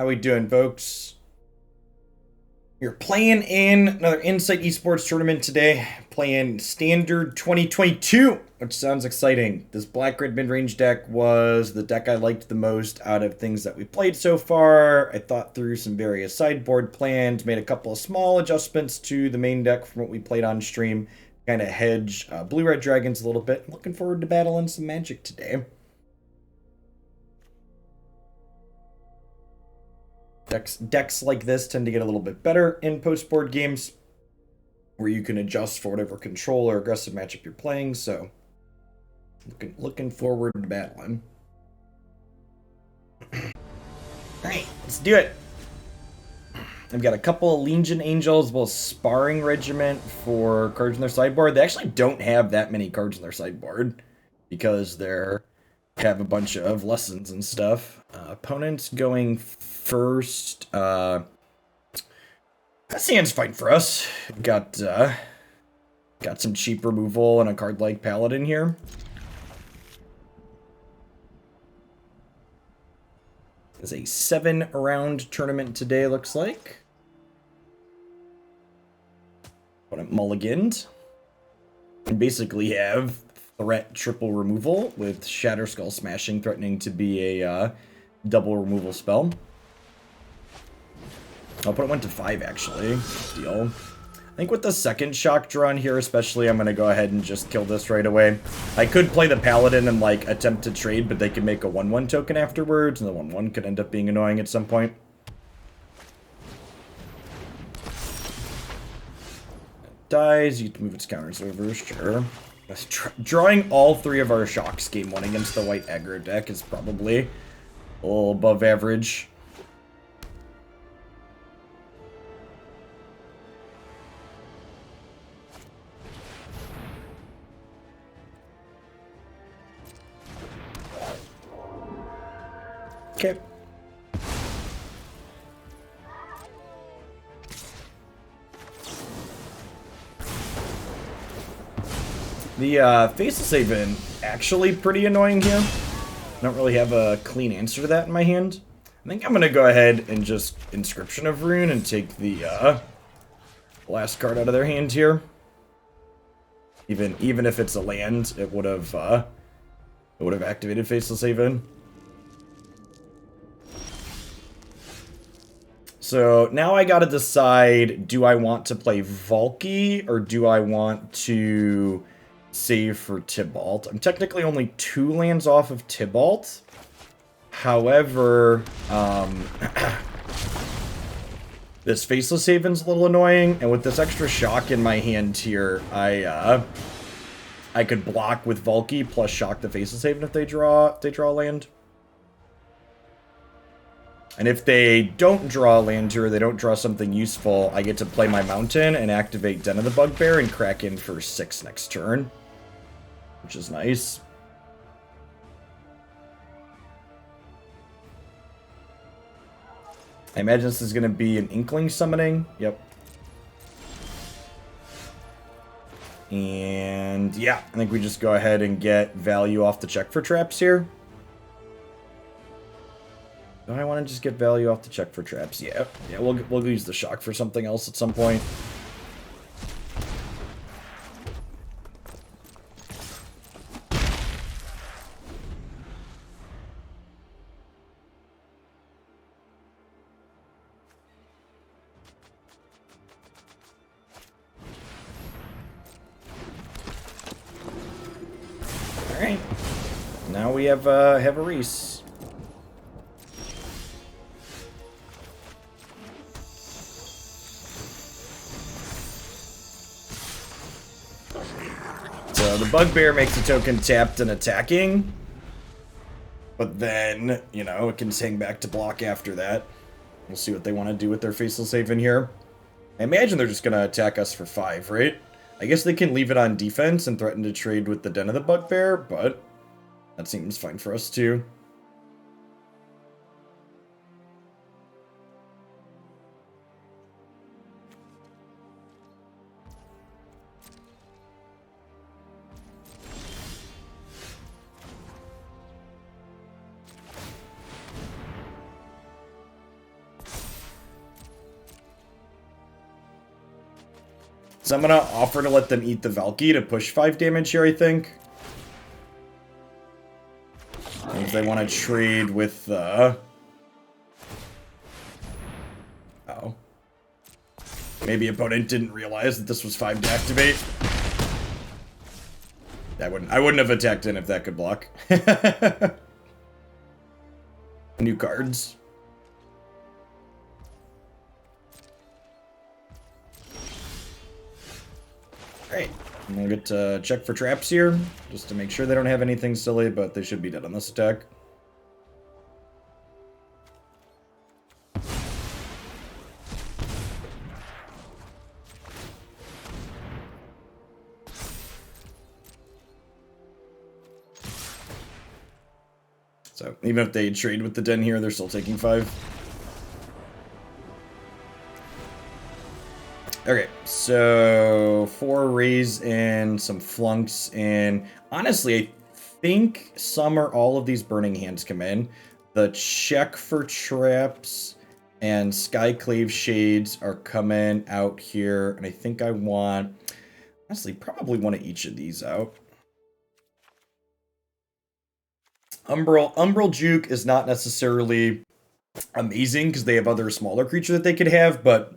How we doing, folks? You're playing in another Insight Esports tournament today. Playing Standard 2022, which sounds exciting. This Black Red Midrange deck was the deck I liked the most out of things that we played so far. I thought through some various sideboard plans, made a couple of small adjustments to the main deck from what we played on stream. Kind of hedge Blue-Red Dragons a little bit. Looking forward to battling some Magic today. Decks like this tend to get a little bit better in post-board games, where you can adjust for whatever control or aggressive matchup you're playing, so looking forward to battling. Alright, let's do it. I've got a couple of Legion Angels, as well as Sparring Regiment for cards in their sideboard. They actually don't have that many cards in their sideboard, because they have a bunch of lessons and stuff. Opponents going first. That hand's fine for us. Got some cheap removal and a card like Paladin here. It's a 7-round tournament today, looks like. Opponent mulliganed. And basically have threat triple removal with Shatterskull Smashing threatening to be a double removal spell. I'll put it 1 to 5 actually. Deal. I think with the second shock drawn here especially, I'm going to go ahead and just kill this right away. I could play the Paladin and like attempt to trade, but they can make a 1/1 token afterwards, and the 1/1 could end up being annoying at some point. It dies, you can move its counters over, sure. Drawing all 3 of our shocks game 1 against the white aggro deck is probably a little above average. Okay. The Faceless Haven actually pretty annoying here. I don't really have a clean answer to that in my hand. I think I'm gonna go ahead and just Inscription of Ruin and take the last card out of their hand here. Even if it's a land, it would have activated Faceless Haven. So now I gotta decide, do I want to play Valki or do I want to save for Tibalt? I'm technically only 2 lands off of Tibalt. However, this Faceless Haven's a little annoying, and with this extra shock in my hand here, I could block with Valki plus shock the Faceless Haven if they draw land. And if they don't draw a land here, or they don't draw something useful, I get to play my Mountain and activate Den of the Bugbear and crack in for 6 next turn, which is nice. I imagine this is going to be an Inkling summoning. Yep. And yeah, I think we just go ahead and get value off the check for traps here. Do I want to just get value off the check for traps? Yeah, we'll use the shock for something else at some point. All right, now we have a Reese. So the Bugbear makes a token tapped and attacking, but then, you know, it can hang back to block after that. We'll see what they want to do with their Faceless Haven here. I imagine they're just going to attack us for 5, right? I guess they can leave it on defense and threaten to trade with the Den of the Bugbear, but that seems fine for us too. So I'm gonna offer to let them eat the Valki to push 5 damage here, I think. If they want to trade with the... Oh. Maybe opponent didn't realize that this was 5 to activate. I wouldn't have attacked in if that could block. New cards. Alright, I'm gonna get to check for traps here, just to make sure they don't have anything silly, but they should be dead on this attack. So, even if they trade with the den here, they're still taking 5. Okay, so 4 Rays and some Flunks, and honestly, I think some or all of these Burning Hands come in. The check for traps and Skyclave Shades are coming out here, and I think I want, honestly, probably one of each of these out. Umbral Juke is not necessarily amazing because they have other smaller creatures that they could have, but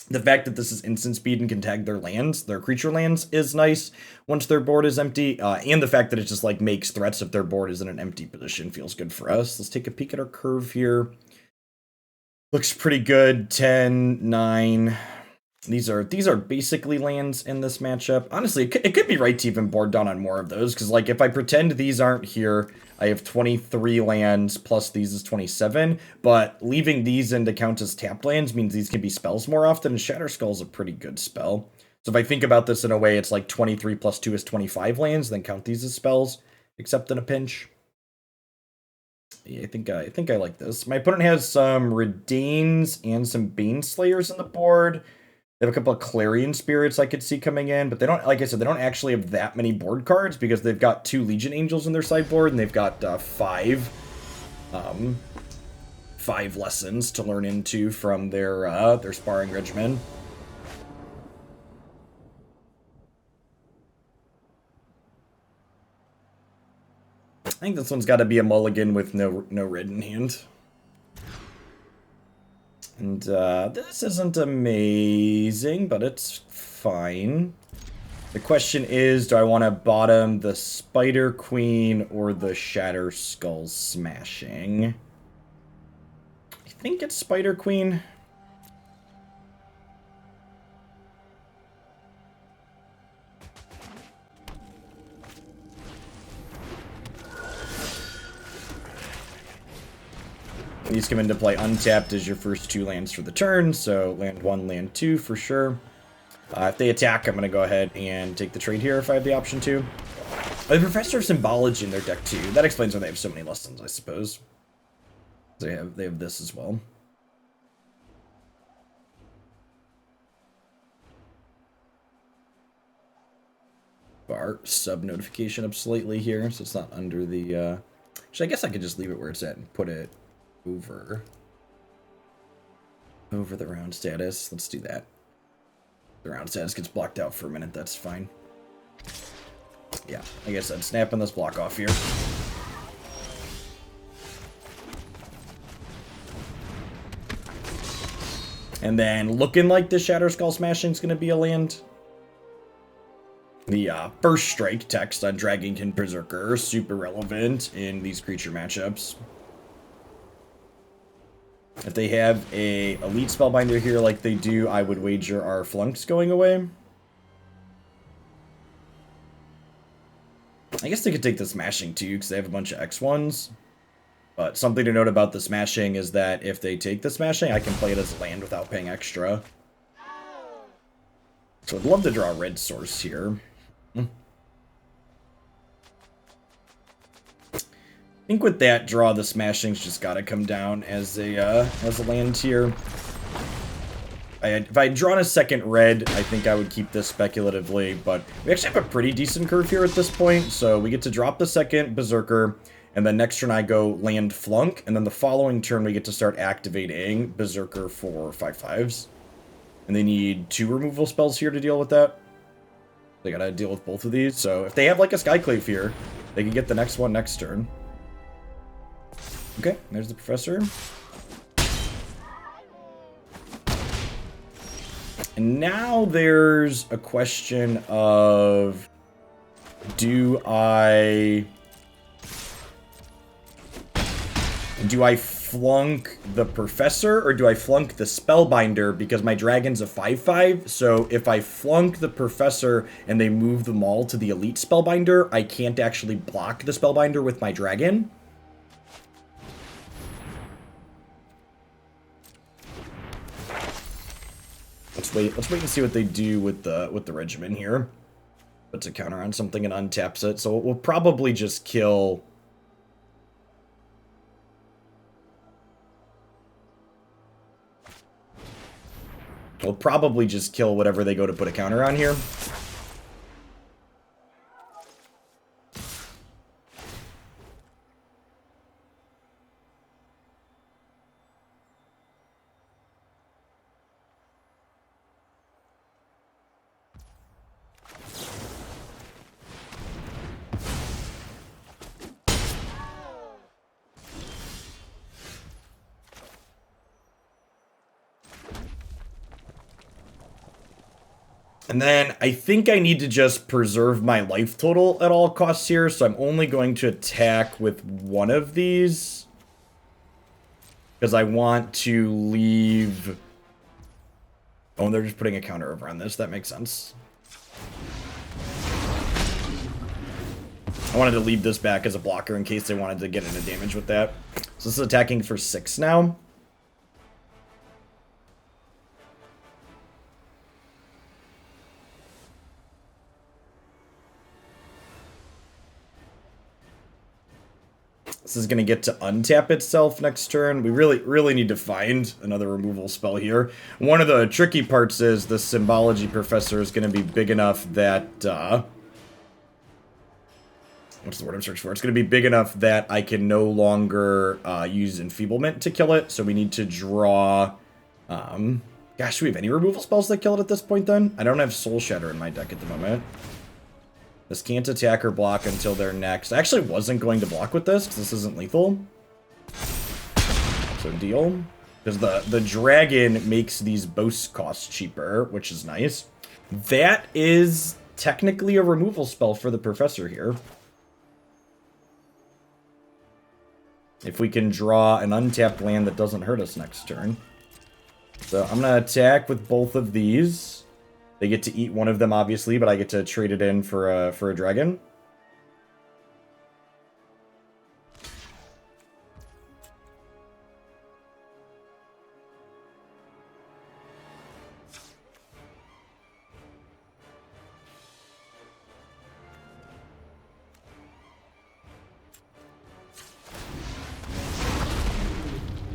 the fact that this is instant speed and can tag their lands, their creature lands, is nice once their board is empty, and the fact that it just like makes threats if their board is in an empty position feels good for us. Let's take a peek at our curve here. Looks pretty good. 10, 9. These are basically lands in this matchup. Honestly, it could be right to even board down on more of those, because like if I pretend these aren't here, I have 23 lands, plus these is 27, but leaving these in to count as tapped lands means these can be spells more often, and Shatterskull is a pretty good spell. So if I think about this in a way, it's like 23 plus 2 is 25 lands, then count these as spells, except in a pinch. Yeah, I think I like this. My opponent has some Redanes and some Baneslayers on the board. They have a couple of Clarion Spirits I could see coming in, but they don't, like I said, they don't actually have that many board cards because they've got 2 Legion Angels in their sideboard, and they've got 5 lessons to learn into from their sparring regimen. I think this one's got to be a mulligan with no red in hand. And this isn't amazing, but it's fine. The question is, do I want to bottom the Spider Queen or the Shatterskull Smashing? I think it's Spider Queen. These come into play untapped as your first 2 lands for the turn, so land 1, land 2 for sure. If they attack, I'm going to go ahead and take the trade here if I have the option to. The Professor of Symbology in their deck too. That explains why they have so many lessons, I suppose. They have this as well. Bar sub-notification up slightly here, so it's not under the... Actually, I guess I could just leave it where it's at and put it over the round status. Let's do that. The round status gets blocked out for a minute, that's fine. Yeah, I guess I'm snapping this block off here. And then looking like the Shatterskull Smashing is going to be a land. The First Strike text on Dragonkin Berserker, super relevant in these creature matchups. If they have a Elite Spellbinder here like they do, I would wager our Flunk's going away. I guess they could take the Smashing too, because they have a bunch of X1s. But something to note about the Smashing is that if they take the Smashing, I can play it as a land without paying extra. So I'd love to draw a red source here. I think with that draw, the Smashing's just got to come down as a land here. If I had drawn a second red, I think I would keep this speculatively, but we actually have a pretty decent curve here at this point, so we get to drop the second Berserker, and then next turn I go land Flunk, and then the following turn we get to start activating Berserker for 5/5s. And they need 2 removal spells here to deal with that. They gotta deal with both of these. So if they have like a Skyclave here, they can get the next one next turn. Okay, there's the Professor. And now there's a question of, do I flunk the Professor or do I flunk the Spellbinder, because my dragon's a 5/5, so if I flunk the Professor and they move them all to the Elite Spellbinder, I can't actually block the Spellbinder with my dragon. Let's wait and see what they do with the Regimen here. Puts a counter on something and untaps it, so we'll probably just kill. We'll probably just kill whatever they go to put a counter on here. And then I think I need to just preserve my life total at all costs here, so I'm only going to attack with one of these. Because I want to leave... Oh, and they're just putting a counter over on this. That makes sense. I wanted to leave this back as a blocker in case they wanted to get into damage with that. So this is attacking for 6 now. This is going to get to untap itself next turn. We really need to find another removal spell here. One of the tricky parts is the Symbology Professor is going to be big enough that... what's the word I'm searching for? It's going to be big enough that I can no longer use Enfeeblement to kill it. So we need to draw... gosh, do we have any removal spells that kill it at this point then? I don't have Soul Shatter in my deck at the moment. This can't attack or block until they're next. I actually wasn't going to block with this, because this isn't lethal. So deal. Because the dragon makes these boast costs cheaper, which is nice. That is technically a removal spell for the Professor here. If we can draw an untapped land that doesn't hurt us next turn. So I'm going to attack with both of these. They get to eat one of them, obviously, but I get to trade it in for a dragon.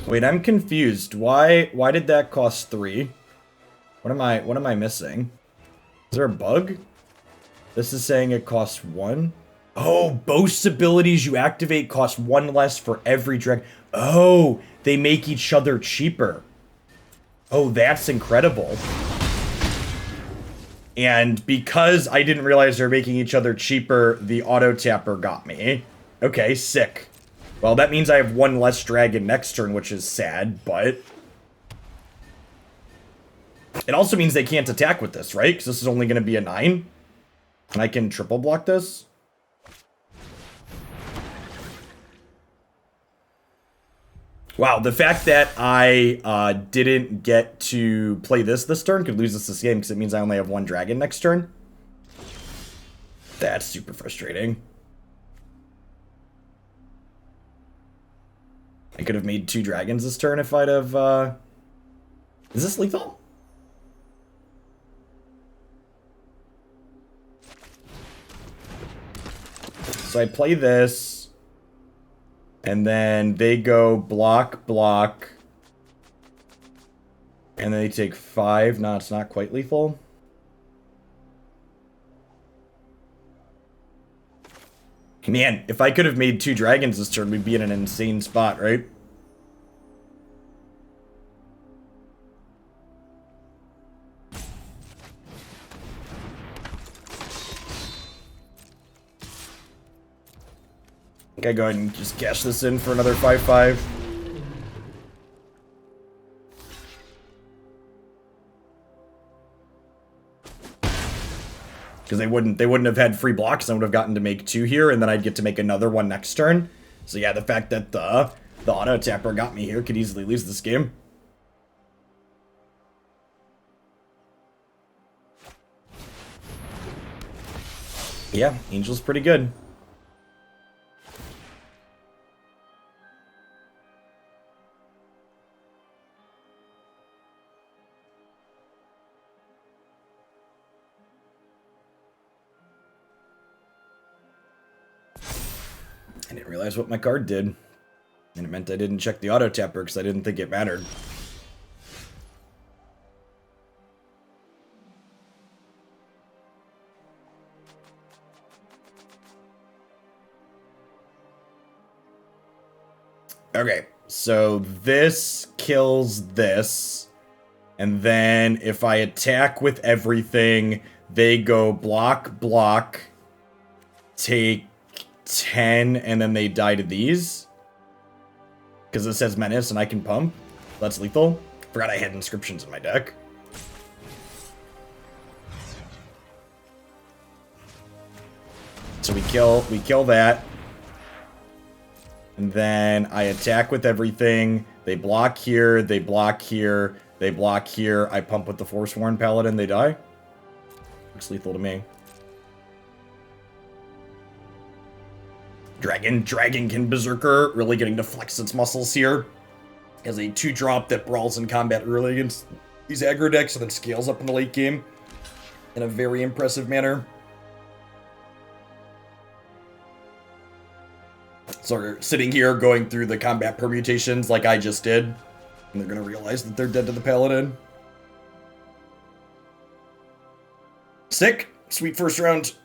Wait, I'm confused. Why did that cost 3? What am I missing? Is there a bug? This is saying it costs 1. Oh, boast abilities you activate cost 1 less for every dragon. Oh, they make each other cheaper. Oh, that's incredible. And because I didn't realize they're making each other cheaper, the auto tapper got me. Okay, sick. Well, that means I have 1 less dragon next turn, which is sad, but... It also means they can't attack with this, right? Because this is only going to be a 9. And I can triple block this. Wow, the fact that I didn't get to play this turn could lose this game because it means I only have 1 dragon next turn. That's super frustrating. I could have made 2 dragons this turn if I'd have... Is this lethal? So I play this, and then they go block, block, and then they take 5. No, it's not quite lethal. Man, if I could have made 2 dragons this turn, we'd be in an insane spot, right? think I go ahead and just cash this in for another 5/5. Because they wouldn't have had free blocks. I would have gotten to make 2 here, and then I'd get to make another one next turn. So yeah, the fact that the auto tapper got me here could easily lose this game. Yeah, Angel's pretty good. I didn't realize what my card did. And it meant I didn't check the auto tapper because I didn't think it mattered. Okay, so this kills this. And then if I attack with everything, they go block, block, take 10, and then they die to these. Because it says menace and I can pump. That's lethal. Forgot I had inscriptions in my deck. So we kill that. And then I attack with everything. They block here, they block here, they block here. I pump with the Forsworn Paladin, they die. Looks lethal to me. Dragonkin Berserker, really getting to flex its muscles here. As a 2-drop that brawls in combat early against these aggro decks and then scales up in the late game in a very impressive manner. So we're sitting here going through the combat permutations like I just did. And they're going to realize that they're dead to the Paladin. Sick. Sweet first round.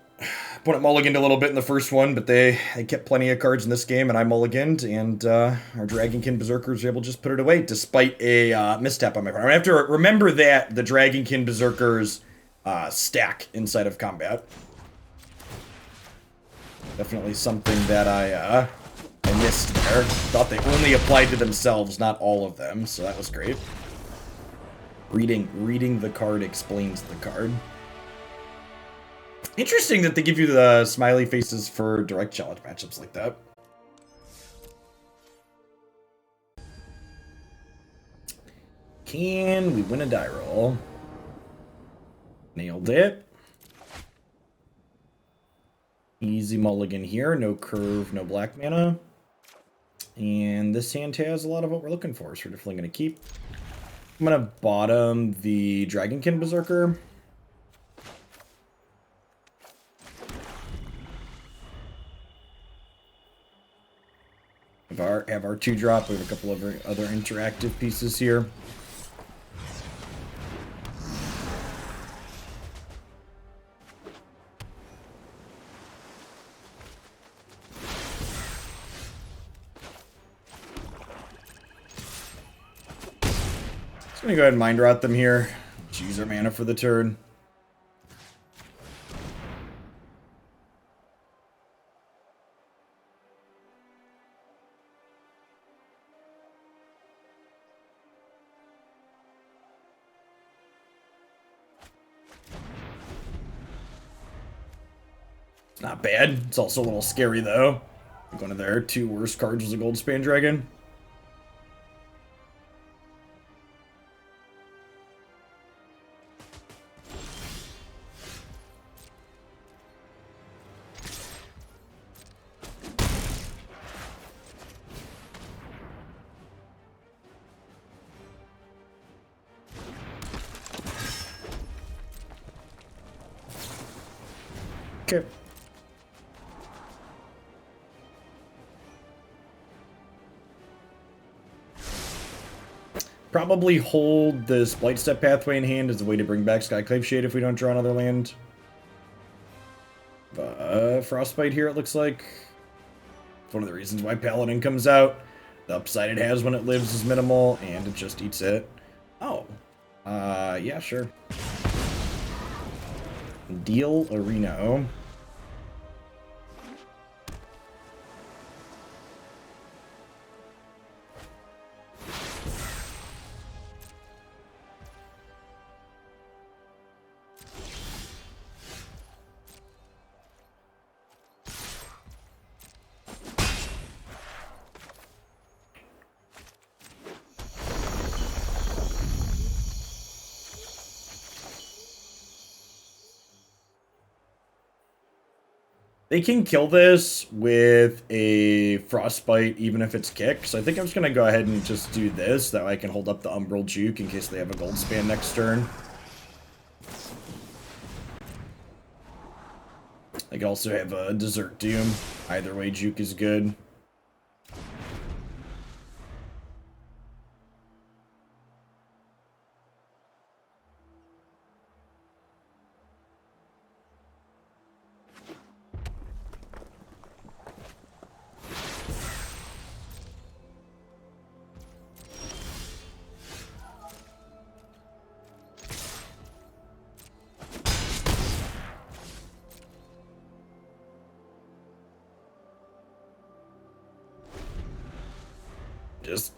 Opponent mulliganed a little bit in the first one, but they kept plenty of cards in this game, and I mulliganed, and our Dragonkin Berserkers were able to just put it away, despite a misstep on my part. I have to remember that the Dragonkin Berserkers stack inside of combat. Definitely something that I missed there. Thought they only applied to themselves, not all of them, so that was great. Reading the card explains the card. Interesting that they give you the smiley faces for direct challenge matchups like that. Can we win a die roll? Nailed it. Easy mulligan here. No curve, no black mana. And this hand has a lot of what we're looking for, so we're definitely going to keep. I'm going to bottom the Dragonkin Berserker. Have our 2-drop. We have a couple of other interactive pieces here. Just gonna go ahead and mind rot them here. Choose our mana for the turn. Not bad. It's also a little scary, though. One of their 2 worst cards was a Goldspan Dragon. Okay. Probably hold this Blightstep Pathway in hand as a way to bring back Skyclave Shade if we don't draw another land. Frostbite here, it looks like. It's one of the reasons why Paladin comes out. The upside it has when it lives is minimal, and it just eats it. Oh. Yeah, sure. Deal a Reno. They can kill this with a Frostbite even if it's kick, so I think I'm just going to go ahead and just do this. That way I can hold up the Umbral Juke in case they have a gold span next turn. I could also have a Desert Doom. Either way, Juke is good. Just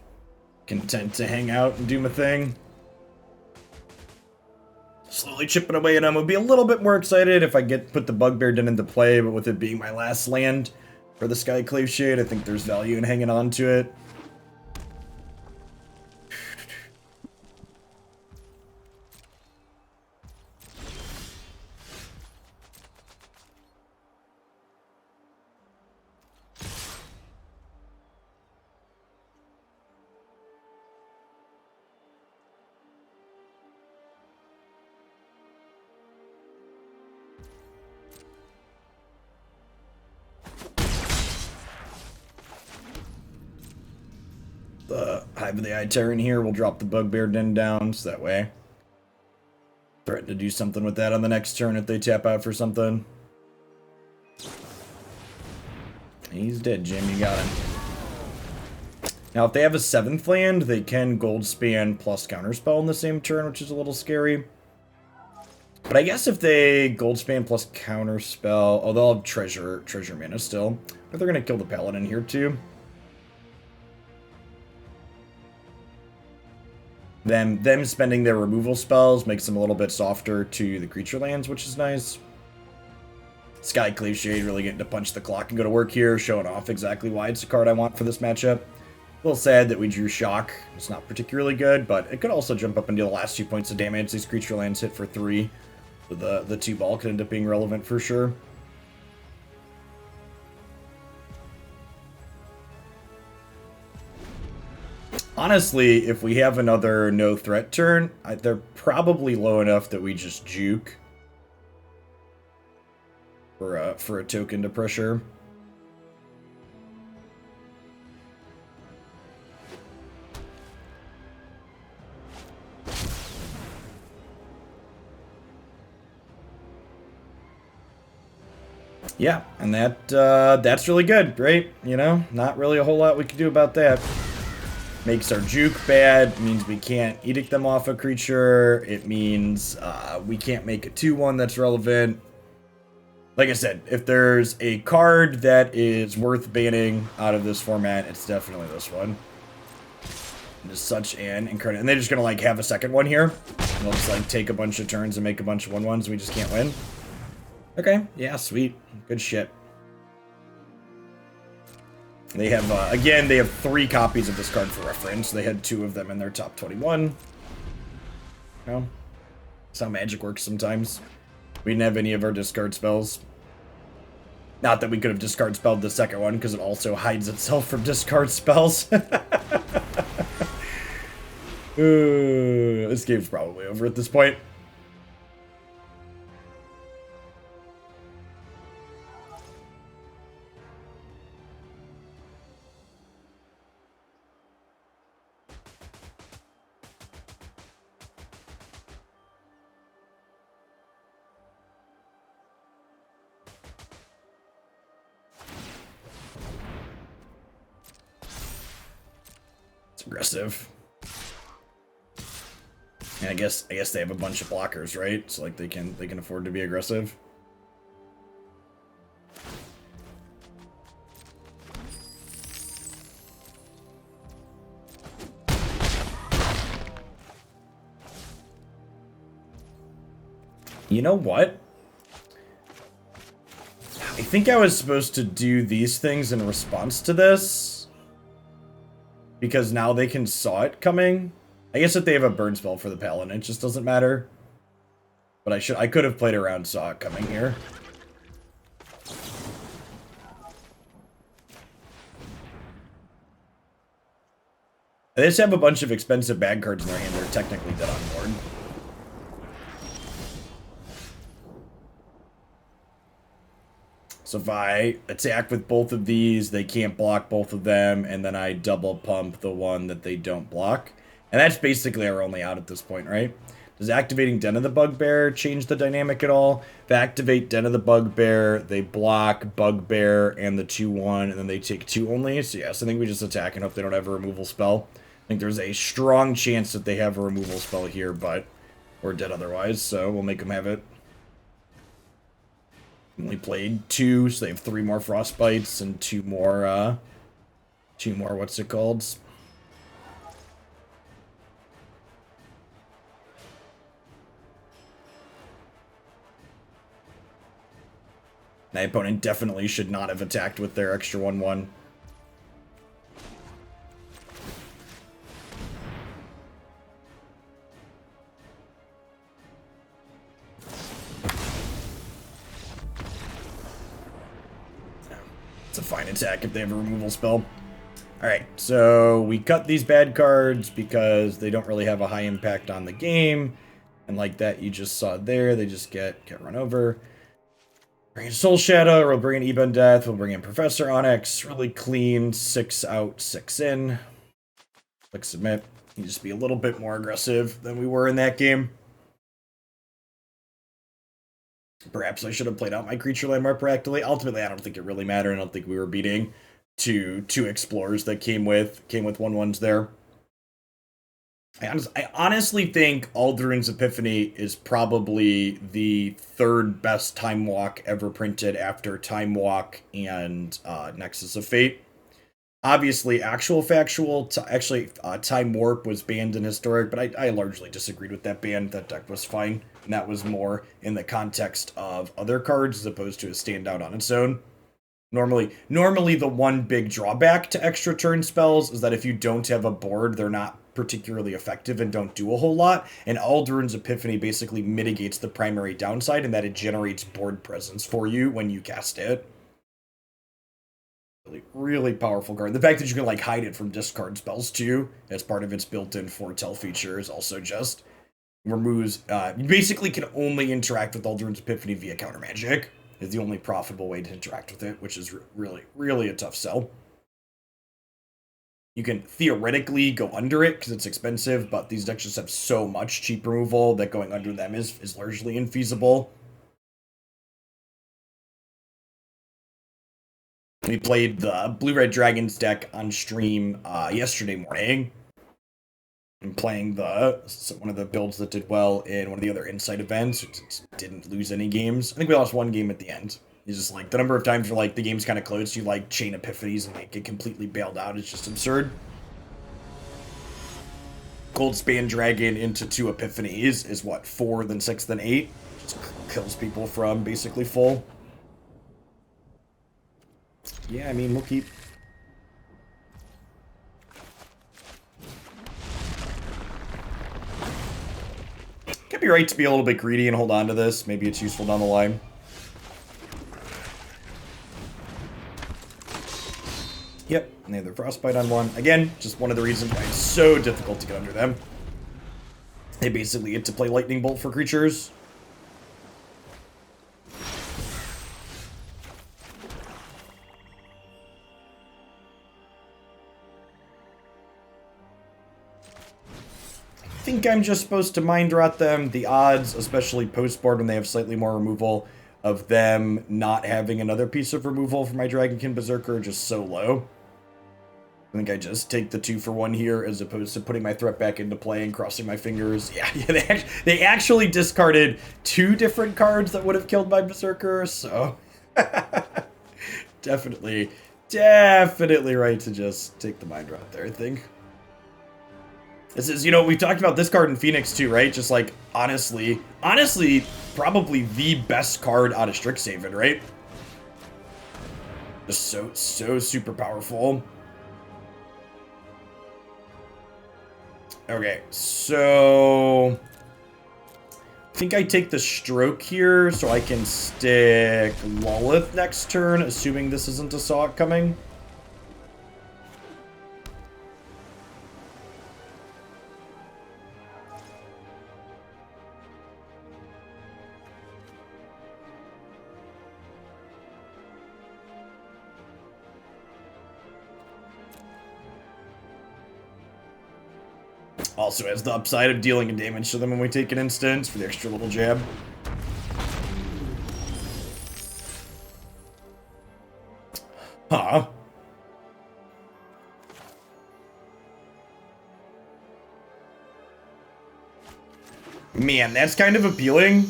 content to hang out and do my thing. Slowly chipping away at them. Would be a little bit more excited if I put the Bugbear Den into play, but with it being my last land for the Skyclave Shade, I think there's value in hanging on to it. The Hive of the Eye Tyrant here will drop the Bugbear Den down, so that way threaten to do something with that on the next turn if they tap out for something. He's dead, Jim. You got him. Now, if they have a 7th land, they can Gold Span plus Counterspell in the same turn, which is a little scary. But I guess if they Gold Span plus Counterspell, oh, they'll have treasure mana still. But they're going to kill the Paladin here, too. Them spending their removal spells makes them a little bit softer to the creature lands, which is nice. Skyclave Shade really getting to punch the clock and go to work here, showing off exactly why it's the card I want for this matchup. A little sad that we drew Shock. It's not particularly good, but it could also jump up and deal the last 2 points of damage. These creature lands hit for 3. So the 2 ball could end up being relevant for sure. Honestly, if we have another no threat turn, they're probably low enough that we just juke for a token to pressure. Yeah, and that's really good, right? You know, not really a whole lot we can do about that. Makes our juke bad, means we can't edict them off a creature, it means we can't make a 2/1 that's relevant. Like I said, if there's a card that is worth banning out of this format, it's definitely this one. It is such an incredible... And they're just gonna, like, have a second one here. And they'll just, like, take a bunch of turns and make a bunch of 1/1s and we just can't win. Okay, yeah, sweet. Good shit. They have, again, they have 3 copies of this card for reference. They had 2 of them in their top 21. You know, that's how Magic works sometimes. We didn't have any of our discard spells. Not that we could have discard spelled the second one, because it also hides itself from discard spells. This game's probably over at this point. Aggressive. And I guess they have a bunch of blockers, right? So like they can afford to be aggressive. You know what? I think I was supposed to do these things in response to this. Because now they can saw it coming. I guess if they have a burn spell for the Paladin, it just doesn't matter. But I could have played around saw it coming here. They just have a bunch of expensive bad cards in their hand. They're technically dead on board. So if I attack with both of these, they can't block both of them, and then I double pump the one that they don't block. And that's basically our only out at this point, right? Does activating Den of the Bugbear change the dynamic at all? If I activate Den of the Bugbear, they block Bugbear and the 2/1, and then they take 2 only. So yes, I think we just attack and hope they don't have a removal spell. I think there's a strong chance that they have a removal spell here, but we're dead otherwise, so we'll make them have it. Only played 2, so they have 3 more Frostbites and 2 more, what's it called? My opponent definitely should not have attacked with their extra 1/1. It's a fine attack if they have a removal spell. Alright, so we cut these bad cards because they don't really have a high impact on the game. And like that you just saw there, they just get run over. Bring in Soul Shatter, we'll bring in Ebondeath, we'll bring in Professor Onyx. Really clean, 6 out, 6 in. Click submit. You just be a little bit more aggressive than we were in that game. Perhaps I should have played out my creature land more proactively. Ultimately, I don't think it really mattered. I don't think we were beating two explorers that came with 1/1s there. I honestly think Alduin's Epiphany is probably the 3rd best Time Walk ever printed after Time Walk and Nexus of Fate. Obviously, Time Warp was banned in Historic, but I largely disagreed with that ban. That deck was fine, and that was more in the context of other cards as opposed to a standout on its own. Normally the one big drawback to extra turn spells is that if you don't have a board, they're not particularly effective and don't do a whole lot, and Alduin's Epiphany basically mitigates the primary downside in that it generates board presence for you when you cast it. Really powerful card. The fact that you can like hide it from discard spells too, as part of its built-in foretell feature, is also just removes. You basically can only interact with Alduin's Epiphany via counter magic. Is the only profitable way to interact with it, which is really a tough sell. You can theoretically go under it because it's expensive, but these decks just have so much cheap removal that going under them is largely infeasible. We played the Blue-Red Dragons deck on stream yesterday morning. And playing one of the builds that did well in one of the other Insight events. It didn't lose any games. I think we lost 1 game at the end. It's just like the number of times where like the game's kind of close, you like chain epiphanies and like get completely bailed out. It's just absurd. Goldspan Dragon into 2 epiphanies is what, 4, then 6, then 8? Just kills people from basically full. Yeah, I mean, we'll keep. Could be right to be a little bit greedy and hold on to this. Maybe it's useful down the line. Yep, and they have their Frostbite on 1. Again, just one of the reasons why it's so difficult to get under them. They basically get to play Lightning Bolt for creatures. I think I'm just supposed to mind rot them. The odds, especially post-board when they have slightly more removal, of them not having another piece of removal for my Dragonkin Berserker are just so low. I think I just take the 2 for 1 here as opposed to putting my threat back into play and crossing my fingers. Yeah, they actually discarded 2 different cards that would have killed my Berserker, so definitely right to just take the mind rot there, I think. This is, we talked about this card in Phoenix too, right? Just like, honestly, probably the best card out of Strixhaven, right? Just so super powerful. Okay, so I think I take the stroke here so I can stick Lolth next turn, assuming this isn't a Saw It coming. Also has the upside of dealing a damage to them when we take an instance for the extra little jab. Huh. Man, that's kind of appealing.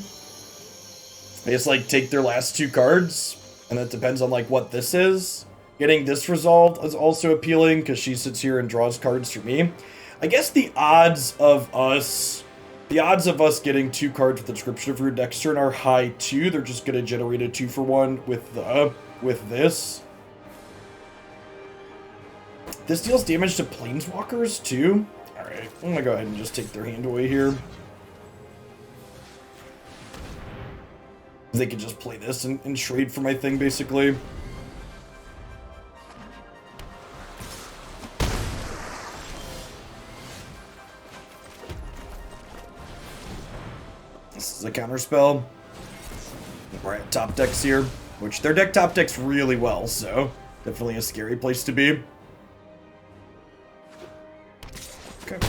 I just, like, take their last 2 cards, and that depends on, like, what this is. Getting this resolved is also appealing, because she sits here and draws cards for me. I guess the odds of us getting 2 cards with Inscription of Ruin next turn are high, too. They're just going to generate a 2-for-1 with this. This deals damage to Planeswalkers, too. Alright, I'm going to go ahead and just take their hand away here. They could just play this and trade for my thing, basically. This is a counterspell. We're at top decks here, which their deck top decks really well, so definitely a scary place to be. Okay.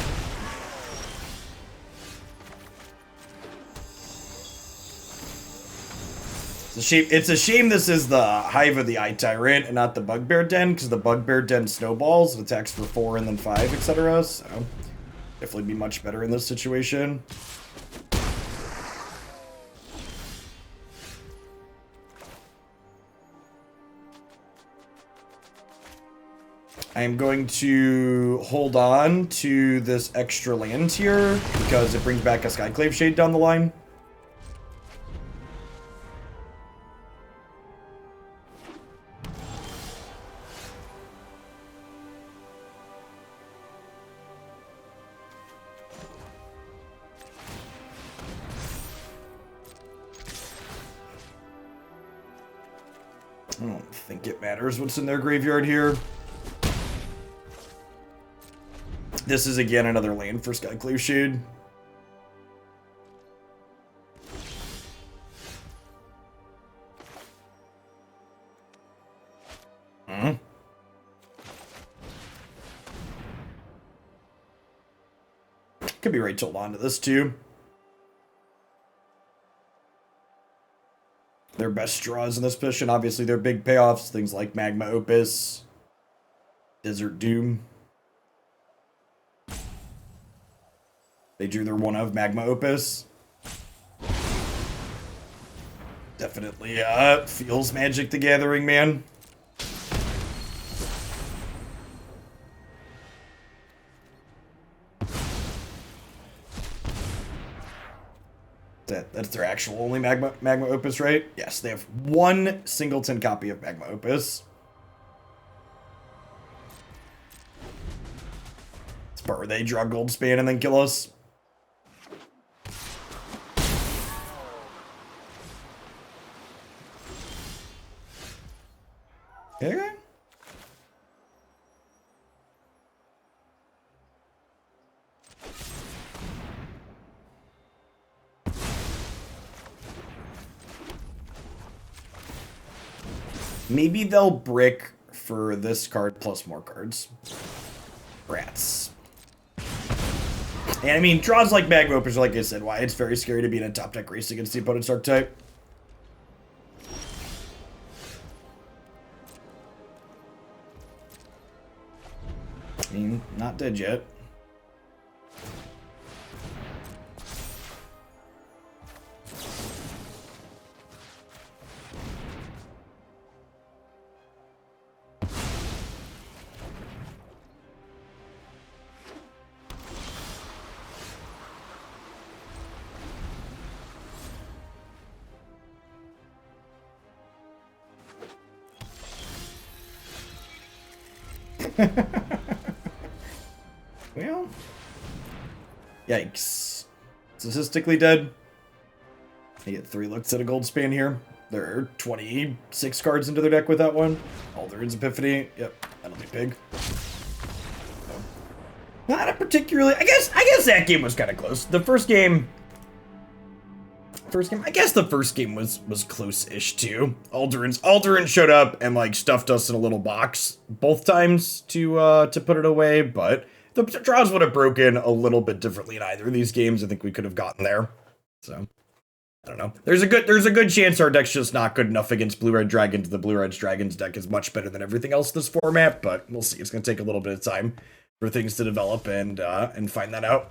It's a shame this is the Hive of the Eye Tyrant and not the Bugbear Den, because the Bugbear Den snowballs and attacks for 4 and then 5, etc. So, definitely be much better in this situation. I am going to hold on to this extra land here, because it brings back a Skyclave Shade down the line. I don't think it matters what's in their graveyard here. This is again another land for Skyclave Shade. Could be right to hold on to this too. Their best draws in this position, obviously their big payoffs, things like Magma Opus, Desert Doom. They drew their one of Magma Opus. Definitely feels Magic the Gathering, man. That's their actual only Magma Opus, right? Yes, they have 1 singleton copy of Magma Opus. It's part where they draw Goldspan and then kill us. Okay. Maybe they'll brick for this card plus more cards. Rats. And I mean, draws like Magma Opus, like I said, why it's very scary to be in a top deck race against the opponent's archetype. I mean, not dead yet. Well, yikes. Statistically dead. I get 3 looks at a Goldspan here. There are 26 cards into their deck with that one. Alder's Epiphany. Yep, that'll be big. So, not a particularly... I guess that game was kind of close. The first game... I guess the first game was close-ish too. Alderan showed up and like stuffed us in a little box both times to put it away, but the draws would have broken a little bit differently in either of these games. I think we could have gotten there. So I don't know. There's a good chance our deck's just not good enough against blue-red dragons. The blue-red dragons deck is much better than everything else in this format, but we'll see. It's going to take a little bit of time for things to develop and find that out.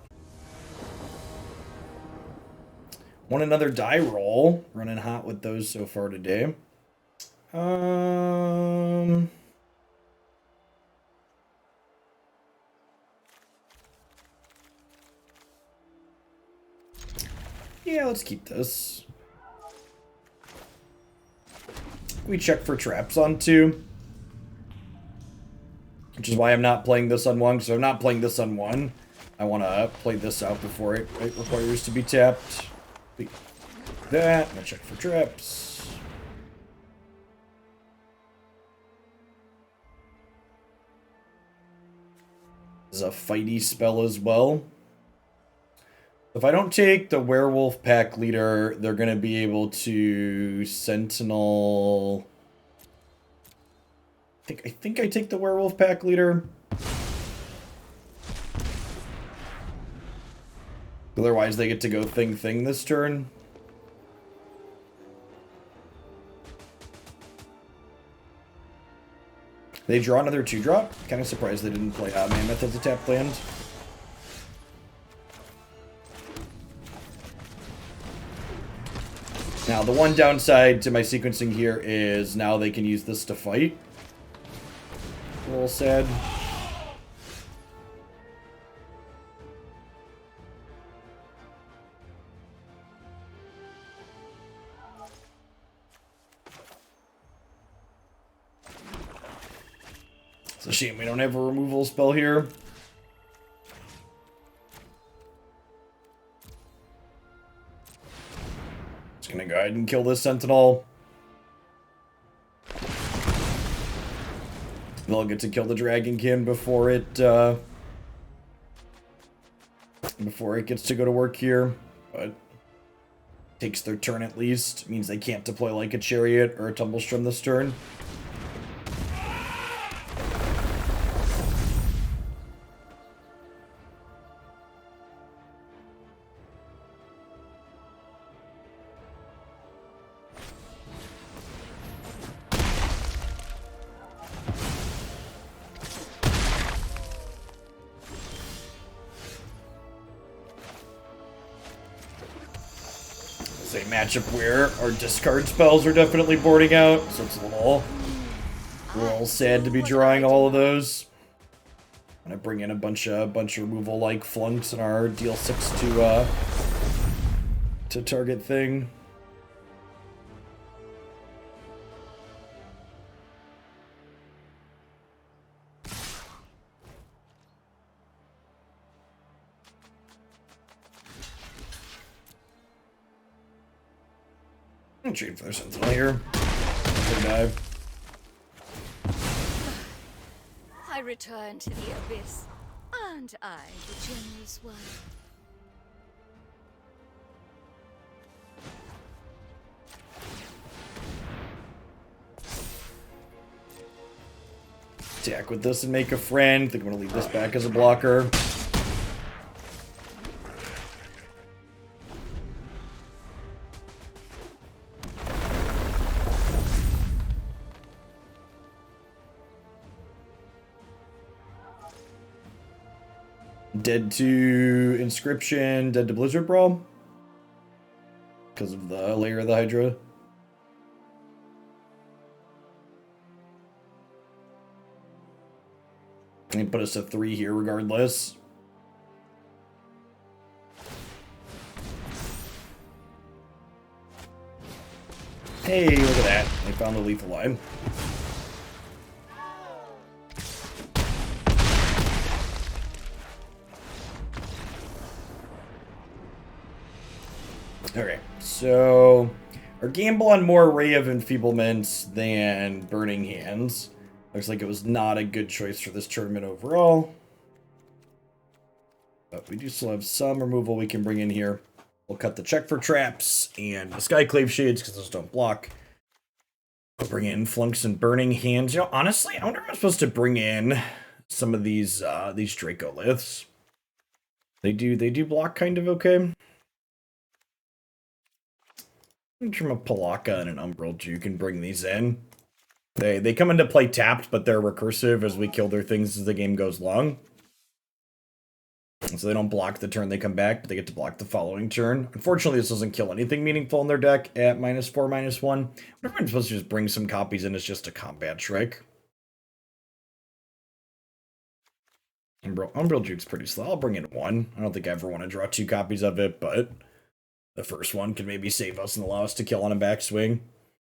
Want another die roll? Running hot with those so far today. Yeah, let's keep this. We check for traps on 2. Which is why I'm not playing this on 1, because I'm not playing this on 1. I want to play this out before it requires to be tapped. That, I'm going to check for traps. This is a fighty spell as well. If I don't take the Werewolf Pack Leader, they're going to be able to Sentinel... I think I take the Werewolf Pack Leader. Otherwise, they get to go thing this turn. They draw another 2-drop. Kind of surprised they didn't play Mammoth as a tap land. Now, the one downside to my sequencing here is now they can use this to fight. A little sad. It's a shame we don't have a removal spell here. Just gonna go ahead and kill this Sentinel. They'll get to kill the Dragonkin before it gets to go to work here, but takes their turn at least. Means they can't deploy like a Chariot or a Tumblestrom this turn. Matchup where our discard spells are definitely boarding out, so it's a little sad to be drawing all of those. I'm gonna bring in a bunch of removal like Flunks in our deal 6 to target thing. I'm trading for their Sentinel here. Dive. I return to the abyss. Aren't I the generous one? Attack with this and make a friend. I think I'm gonna leave this back as a blocker. Dead to Inscription, dead to Blizzard Brawl. Because of the layer of the Hydra. And he put us at 3 here regardless. Hey, look at that. I found the lethal line. Okay, so our gamble on more Ray of Enfeeblement than Burning Hands. Looks like it was not a good choice for this tournament overall. But we do still have some removal we can bring in here. We'll cut the check for traps and the Skyclave Shades because those don't block. We'll bring in Flunks and Burning Hands. You know, honestly, I wonder if I'm supposed to bring in some of these Dracoliths. They do block kind of okay. From a Pelakka and an Umbral Juke and bring these in. They come into play tapped, but they're recursive as we kill their things as the game goes long. So they don't block the turn they come back, but they get to block the following turn. Unfortunately, this doesn't kill anything meaningful in their deck at -4, -1. Whatever I'm supposed to just bring some copies in is just a combat trick. Umbral Juke's pretty slow. I'll bring in one. I don't think I ever want to draw 2 copies of it, but the first one could maybe save us and allow us to kill on a backswing.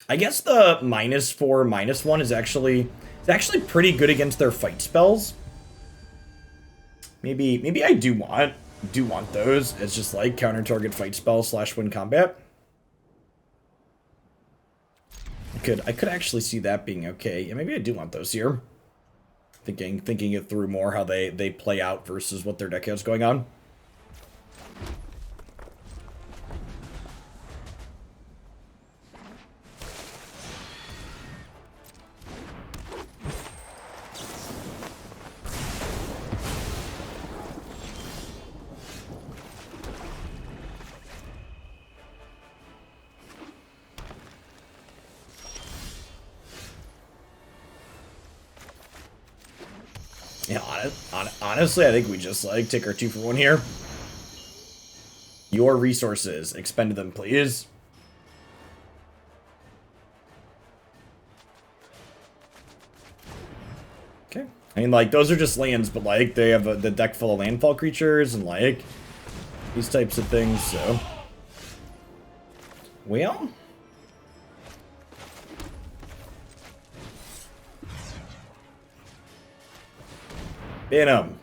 I guess the -4, -1 is actually pretty good against their fight spells. Maybe I do want those as just like counter target fight spell / win combat. I could actually see that being okay. Yeah, maybe I do want those here. Thinking it through more how they play out versus what their deck has going on. Yeah, honestly, I think we just, like, take our 2 for 1 here. Your resources. Expend them, please. Okay. I mean, like, those are just lands, but, like, they have the deck full of landfall creatures and, like, these types of things, so... Well... Venom.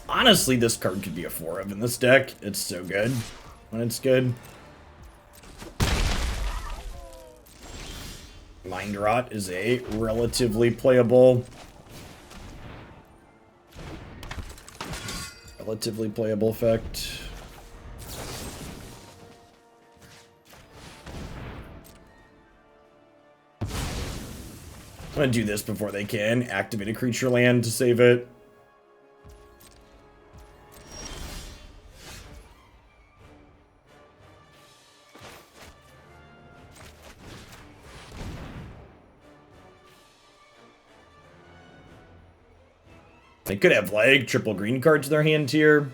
Honestly, this card could be a 4 of in this deck. It's so good when it's good. Mind Rot is a relatively playable effect. I'm gonna do this before they can activate a creature land to save it. They could have, like, triple green cards in their hand here.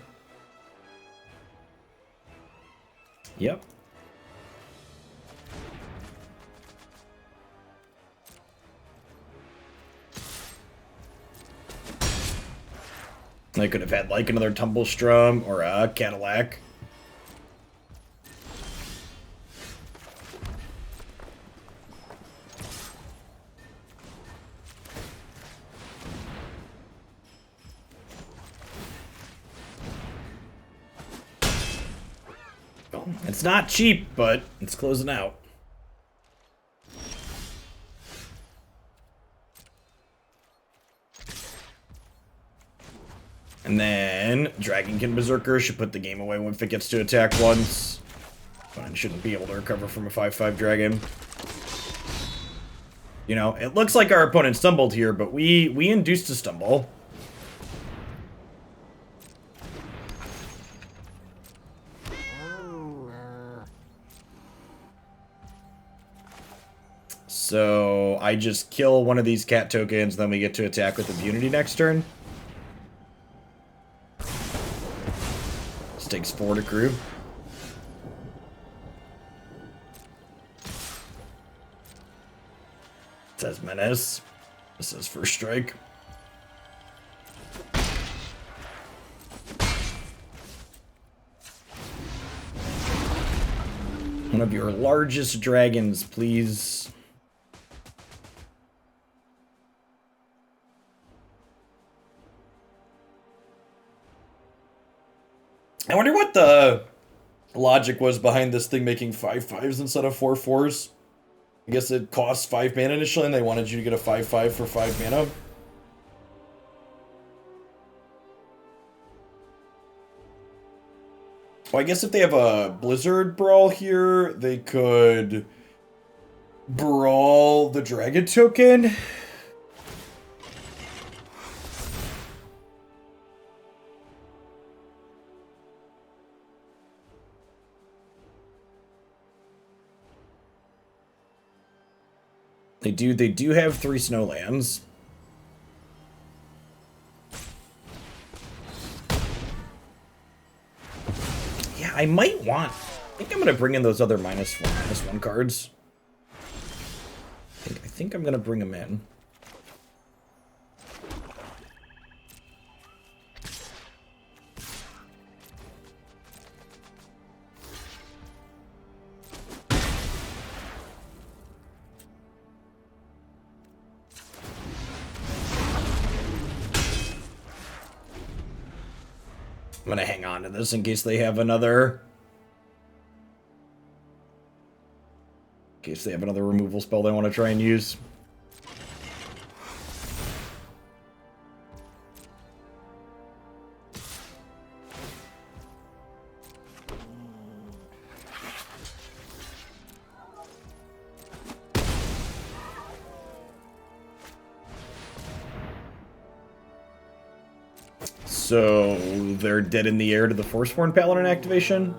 Yep. They could have had, like, another Tumblestrum or a Cadillac. Well, it's not cheap, but it's closing out. And then Dragonkin Berserker should put the game away if it gets to attack once. But shouldn't be able to recover from a 5/5 dragon. You know, it looks like our opponent stumbled here, but we induced a stumble. So I just kill one of these cat tokens, then we get to attack with Immunity next turn. This takes 4 to crew. It says Menace. This is first strike. One of your largest dragons, please. I wonder what the logic was behind this thing making 5/5s instead of 4/4s. I guess it costs 5 mana initially, and they wanted you to get a 5/5 for 5 mana. Well, I guess if they have a Blizzard Brawl here, they could Brawl the dragon token? They do have 3 snowlands. Yeah, I might want... I think I'm going to bring in those other -1/-1 cards. I think I'm going to bring them in. I'm going to hang on to this in case they have another... In case they have another removal spell they want to try and use. So they're dead in the air to the Forsworn Paladin activation?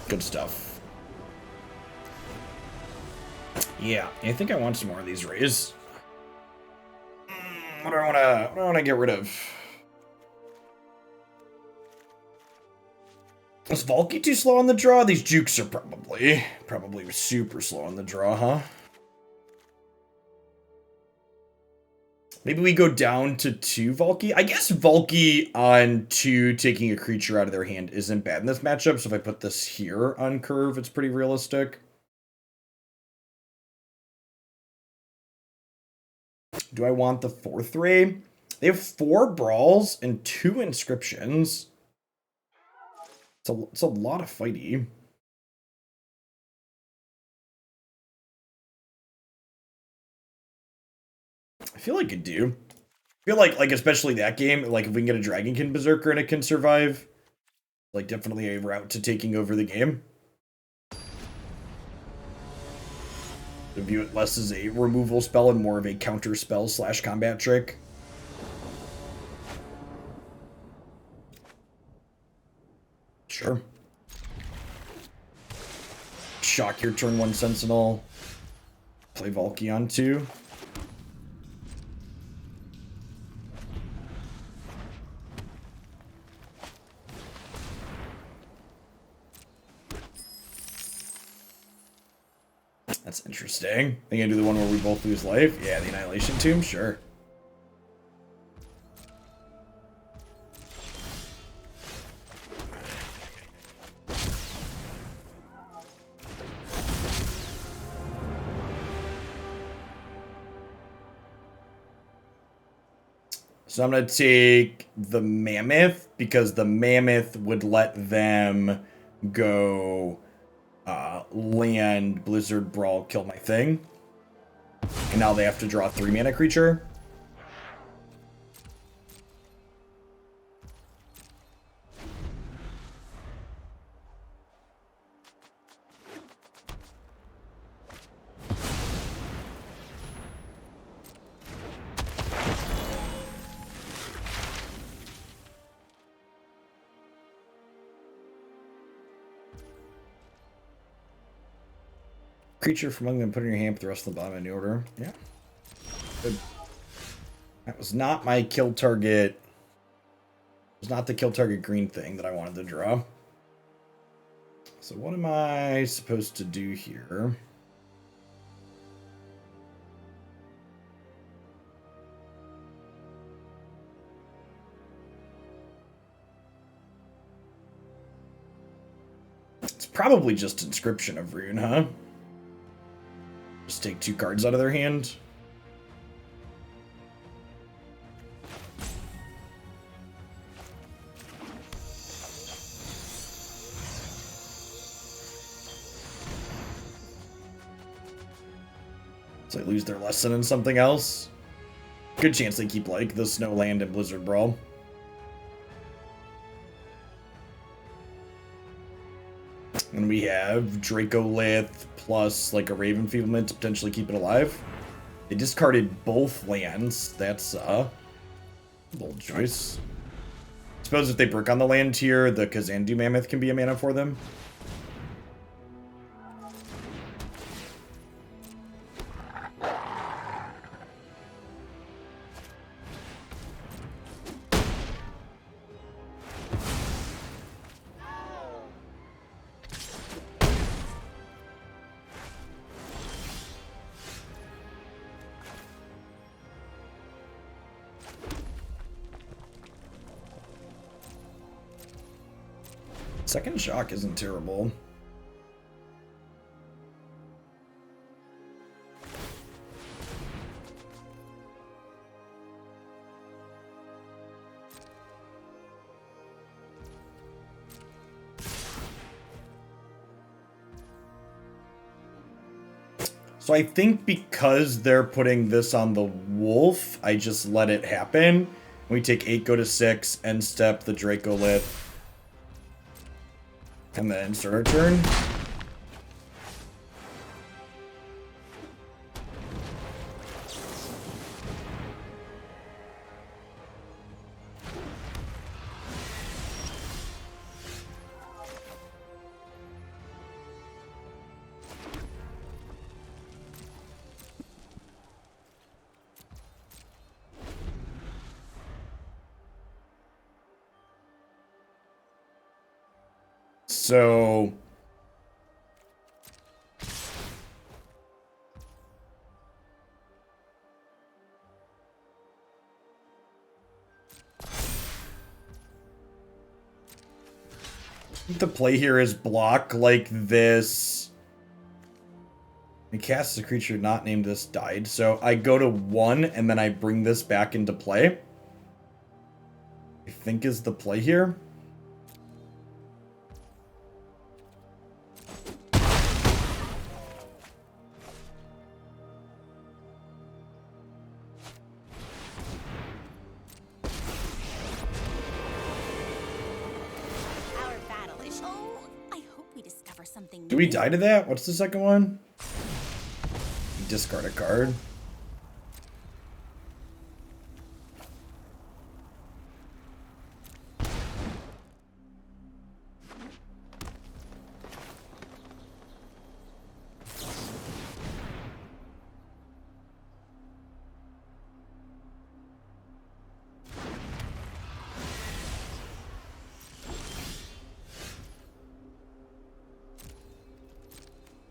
Good stuff. Yeah, I think I want some more of these rays. What do I want to get rid of? Was Valki too slow on the draw? These jukes are probably super slow on the draw, huh? Maybe we go down to 2 Valki. I guess Valki on 2 taking a creature out of their hand isn't bad in this matchup, so if I put this here on curve, it's pretty realistic. Do I want the 4th ray? They have 4 brawls and 2 inscriptions. It's a lot of fighty. I feel like I do. I feel like especially that game, like if we can get a Dragonkin Berserker and it can survive, like definitely a route to taking over the game. To view it less as a removal spell and more of a counter spell / combat trick. Sure. Shock your turn 1 Sentinel. Play Valki on 2. That's interesting. Think I do the one where we both lose life? Yeah, the Annihilation Tomb? Sure. So I'm going to take the Mammoth, because the Mammoth would let them go land, Blizzard, Brawl, kill my thing. And now they have to draw a 3-mana creature. Creature from among them, put in your hand, put the rest of the bottom in the order. Yeah. Good. That was not my kill target. It was not the kill target green thing that I wanted to draw. So what am I supposed to do here? It's probably just Inscription of Ruin, huh? Just take 2 cards out of their hand. So they lose their lesson in something else. Good chance they keep, like, the Snowland and Blizzard Brawl. And we have Dracolith plus, like, a Ray of Enfeeblement to potentially keep it alive. They discarded both lands. That's, bold choice. Suppose if they brick on the land here, the Kazandu Mammoth can be a mana for them. Second Shock isn't terrible. So I think because they're putting this on the Wolf, I just let it happen. We take 8, go to 6, end step the Dracolith. And then start our turn. So the play here is block like this. I cast a creature not named this died. So I go to 1 and then I bring this back into play. I think is the play here. Do we die to that? What's the second one? Discard a card.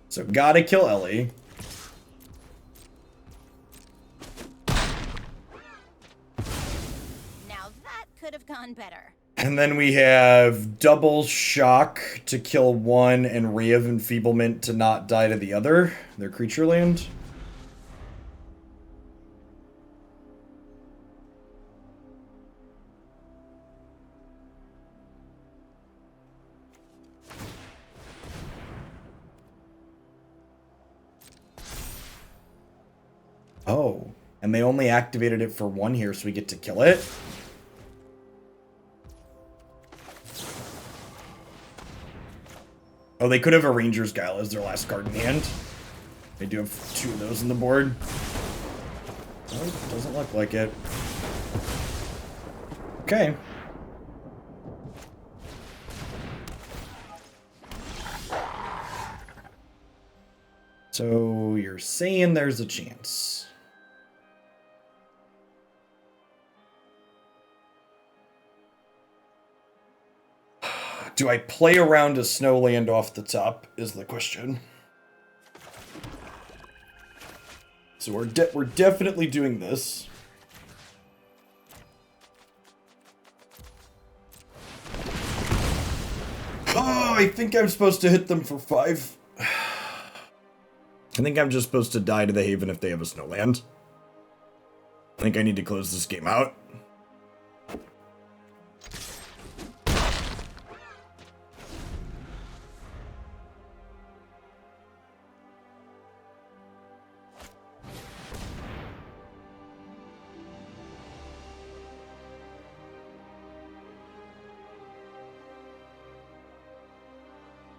So gotta kill Ellie. Now that could have gone better. And then we have double shock to kill one and Ray of Enfeeblement to not die to the other. Their creature land. Oh, and they only activated it for 1 here, so we get to kill it. Oh, they could have a Ranger's Guile as their last card in hand. They do have 2 of those in the board. Oh, doesn't look like it. Okay. So you're saying there's a chance. Do I play around a Snowland off the top is the question. So we're definitely doing this. Oh, I think I'm supposed to hit them for 5. I think I'm just supposed to die to the Haven if they have a Snowland. I think I need to close this game out.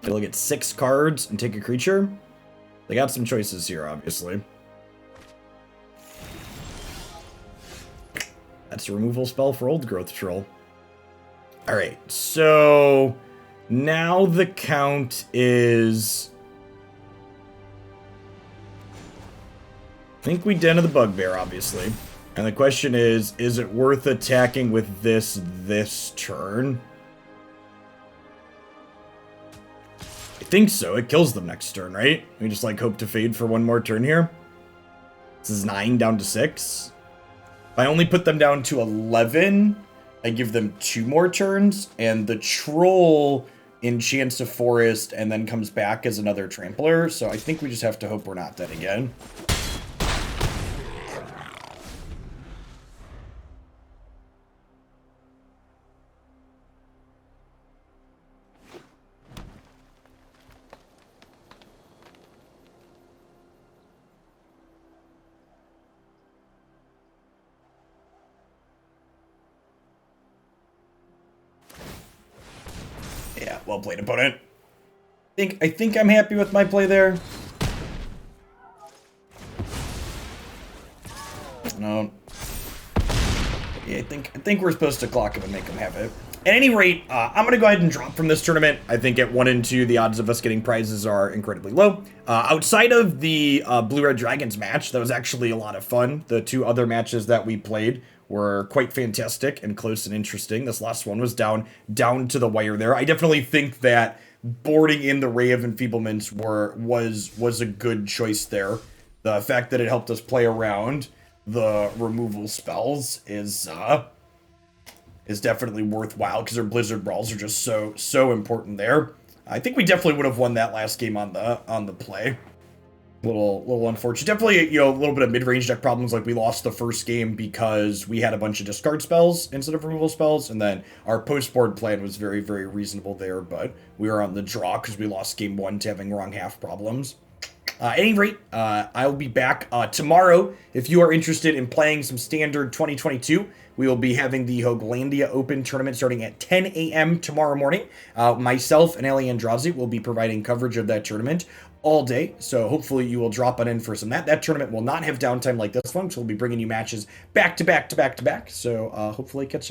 They'll get 6 cards and take a creature. They got some choices here, obviously. That's a removal spell for Old Growth Troll. Alright, so now the count is... I think we den of the Bugbear, obviously. And the question is it worth attacking with this turn? I think so. It kills them next turn, right? We just, like, hope to fade for one more turn here. This is 9 down to 6. If I only put them down to 11, I give them 2 more turns, and the Troll enchants a forest and then comes back as another Trampler, so I think we just have to hope we're not dead again. Yeah, well played, opponent. I think I'm happy with my play there. No. Yeah, I think we're supposed to clock him and make him have it. At any rate, I'm going to go ahead and drop from this tournament. I think at 1 and 2, the odds of us getting prizes are incredibly low. Outside of the Blue-Red Dragons match, that was actually a lot of fun. The 2 other matches that we played were quite fantastic and close and interesting. This last one was down to the wire there. I definitely think that boarding in the Ray of Enfeeblement was a good choice there. The fact that it helped us play around the removal spells is definitely worthwhile because our Blizzard Brawls are just so important there. I think we definitely would have won that last game on the play. Little unfortunate. Definitely, you know, a little bit of mid-range deck problems. Like, we lost the first game because we had a bunch of discard spells instead of removal spells, and then our post-board plan was very, very reasonable there, but we were on the draw because we lost game 1 to having wrong half problems. At any rate, I'll be back tomorrow. If you are interested in playing some Standard 2022, we will be having the Hoaglandia Open tournament starting at 10 a.m. tomorrow morning. Myself and Ali Andrazi will be providing coverage of that tournament all day, so hopefully you will drop on in for some. That tournament will not have downtime like this one, so we'll be bringing you matches back to back to back to back, so hopefully catch some